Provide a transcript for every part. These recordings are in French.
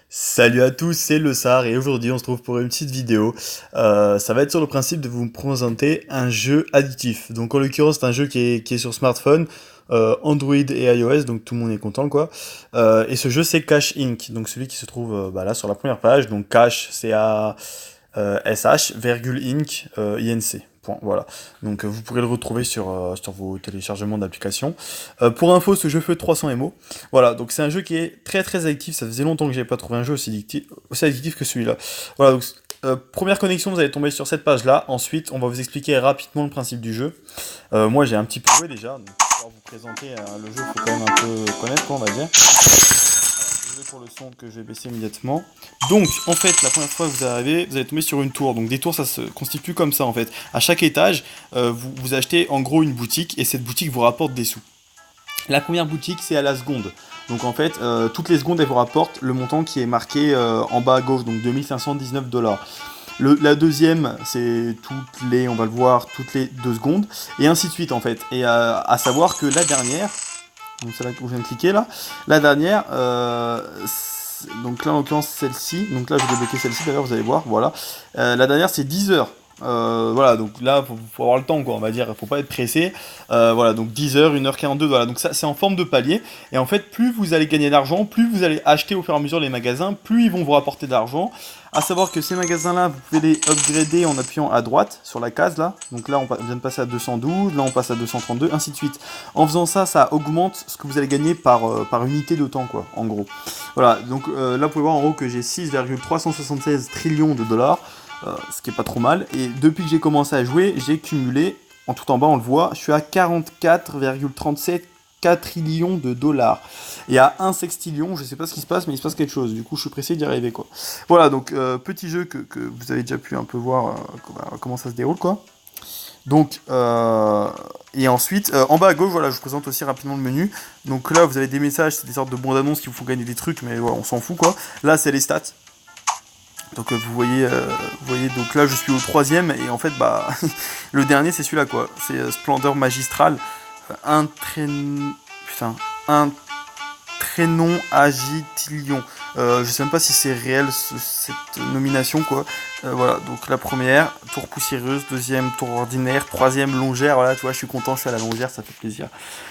Salut à tous, c'est le Sar et aujourd'hui on se trouve pour une petite vidéo. Ça va être sur le principe de vous présenter un jeu addictif. Donc en l'occurrence c'est un jeu qui est sur smartphone, Android et iOS, donc tout le monde est content quoi. Et ce jeu c'est Cash Inc. Donc celui qui se trouve là sur la première page. Donc Cash C-A-S-H, virgule Inc. INC. Point, voilà. Donc vous pourrez le retrouver sur vos téléchargements d'applications. Pour info, ce jeu fait 300 MO. Voilà, donc c'est un jeu qui est très très addictif. Ça faisait longtemps que j'avais pas trouvé un jeu aussi addictif que celui-là. Voilà, donc première connexion, vous allez tomber sur cette page-là. Ensuite, on va vous expliquer rapidement le principe du jeu. Moi, j'ai un petit peu joué déjà. Donc, pour vous présenter le jeu, il faut quand même un peu connaître, quoi, on va dire. Désolé pour le son que je vais baisser immédiatement. Donc, en fait, la première fois que vous arrivez, vous allez tomber sur une tour. Donc, des tours, ça se constitue comme ça, en fait. À chaque étage, vous achetez en gros une boutique et cette boutique vous rapporte des sous. La première boutique, c'est à la seconde. Donc en fait, toutes les secondes, elles vous rapportent le montant qui est marqué en bas à gauche, donc 2519 $. La deuxième, c'est on va le voir, toutes les 2 secondes, et ainsi de suite en fait. Et à savoir que la dernière, donc c'est là que je viens de cliquer là, la dernière, donc là en l'occurrence celle-ci, donc là je vais débloquer celle-ci d'ailleurs, vous allez voir, voilà. La dernière c'est 10 heures. Voilà, donc là, faut avoir le temps, quoi, on va dire, faut pas être pressé. Voilà, donc 10 heures, 1h42, voilà, donc ça, c'est en forme de palier. Et en fait, plus vous allez gagner d'argent, plus vous allez acheter au fur et à mesure les magasins, plus ils vont vous rapporter d'argent. À savoir que ces magasins-là, vous pouvez les upgrader en appuyant à droite sur la case, là. Donc là, on vient de passer à 212, là, on passe à 232, ainsi de suite. En faisant ça, ça augmente ce que vous allez gagner par unité de temps, quoi, en gros. Voilà, donc là, vous pouvez voir en haut que j'ai 6,376 trillions de dollars. Ce qui est pas trop mal. Et depuis que j'ai commencé à jouer, j'ai cumulé, en tout en bas on le voit, je suis à 44,37 quadrillions de dollars. Et à 1 sextillion, je sais pas ce qui se passe, mais il se passe quelque chose. Du coup, je suis pressé d'y arriver, quoi. Voilà, donc petit jeu que vous avez déjà pu un peu voir comment ça se déroule, quoi. Donc, et ensuite, en bas à gauche, voilà, je vous présente aussi rapidement le menu. Donc là, vous avez des messages, c'est des sortes de bandes annonces qui vous font gagner des trucs, mais voilà, on s'en fout, quoi. Là, c'est les stats. Donc vous voyez, donc là je suis au troisième et en fait bah le dernier c'est celui-là quoi, c'est Splendeur Magistrale, un train, putain, un Prénom Agitilion. Je sais même pas si c'est réel cette nomination quoi. Voilà, donc la première, tour poussiéreuse, deuxième tour ordinaire, troisième longère, voilà, tu vois, je suis content, je suis à la longère, ça fait plaisir.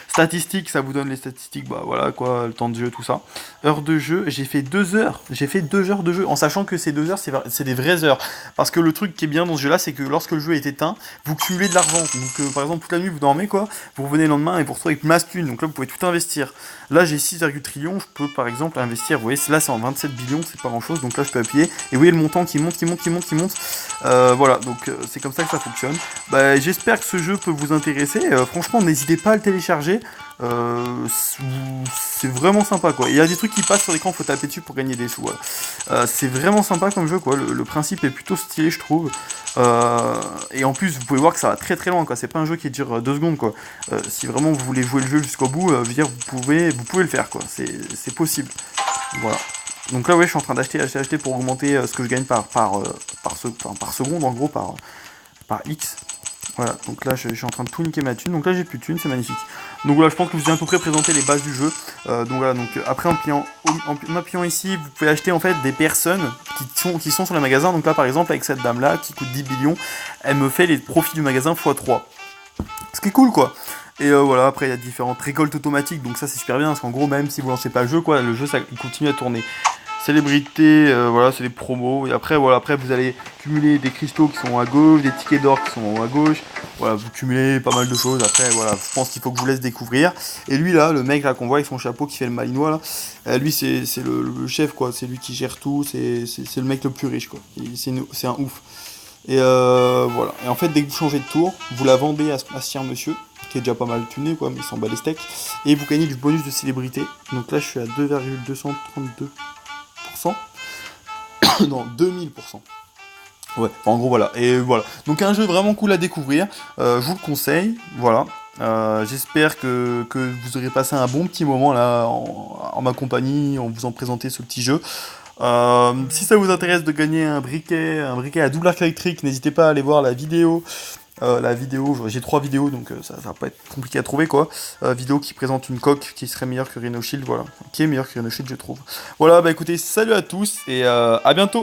Statistiques, ça vous donne les statistiques, bah voilà quoi, le temps de jeu, tout ça. Heure de jeu, j'ai fait 2 heures de jeu, en sachant que ces 2 heures, c'est des vraies heures. Parce que le truc qui est bien dans ce jeu-là, c'est que lorsque le jeu est éteint, vous cumulez de l'argent. Donc par exemple, toute la nuit, vous dormez quoi, vous revenez le lendemain et vous retrouvez avec masse thune, donc là vous pouvez tout investir. Là j'ai 6,3 trillions, je peux par exemple investir, vous voyez, là c'est en 27 billions, c'est pas grand chose, donc là je peux appuyer, et vous voyez le montant qui monte, qui monte, qui monte, qui monte. Voilà, donc c'est comme ça que ça fonctionne. Bah, j'espère que ce jeu peut vous intéresser, franchement n'hésitez pas à le télécharger. C'est vraiment sympa quoi. Il y a des trucs qui passent sur l'écran, faut taper dessus pour gagner des sous. Voilà. C'est vraiment sympa comme jeu quoi. Le principe est plutôt stylé je trouve. Et en plus vous pouvez voir que ça va très très loin quoi. C'est pas un jeu qui dure 2 secondes quoi. Si vraiment vous voulez jouer le jeu jusqu'au bout, je veux dire vous pouvez le faire quoi. C'est possible. Voilà. Donc là ouais je suis en train d'acheter pour augmenter ce que je gagne par seconde en gros par X. Voilà, donc là je suis en train de tout niquer ma thune, donc là j'ai plus de thune, c'est magnifique. Donc voilà, je pense que je vous ai à peu près présenté les bases du jeu. Donc voilà, donc après en appuyant ici, vous pouvez acheter en fait des personnes qui sont sur les magasins. Donc là par exemple avec cette dame là qui coûte 10 billions, elle me fait les profits du magasin x3. Ce qui est cool quoi. Et voilà, après il y a différentes récoltes automatiques, donc ça c'est super bien, parce qu'en gros même si vous lancez pas le jeu, quoi, le jeu ça, il continue à tourner. Célébrité, voilà, c'est des promos. Et après, voilà, après vous allez cumuler des cristaux qui sont à gauche, des tickets d'or qui sont à gauche. Voilà, vous cumulez pas mal de choses. Après, voilà, je pense qu'il faut que je vous laisse découvrir. Et lui là, le mec là qu'on voit avec son chapeau qui fait le malinois là, lui c'est le chef quoi. C'est lui qui gère tout. C'est le mec le plus riche quoi. C'est un ouf. Et voilà. Et en fait, dès que vous changez de tour, vous la vendez à ce monsieur qui est déjà pas mal tuné quoi, mais il s'en bat les steaks. Et vous gagnez du bonus de célébrité. Donc là, je suis à 2,232%. Non, 2000%. Ouais, en gros voilà. Et voilà. Donc un jeu vraiment cool à découvrir. Je vous le conseille. Voilà. J'espère que vous aurez passé un bon petit moment là en ma compagnie, en vous en présentant ce petit jeu. Si ça vous intéresse de gagner un briquet à double arc électrique, n'hésitez pas à aller voir la vidéo la vidéo, j'ai 3 vidéos, donc ça va pas être compliqué à trouver, quoi. Vidéo qui présente une coque qui serait meilleure que Rhino Shield, voilà. Qui est meilleure que Rhino Shield, je trouve. Voilà, bah écoutez, salut à tous, et à bientôt.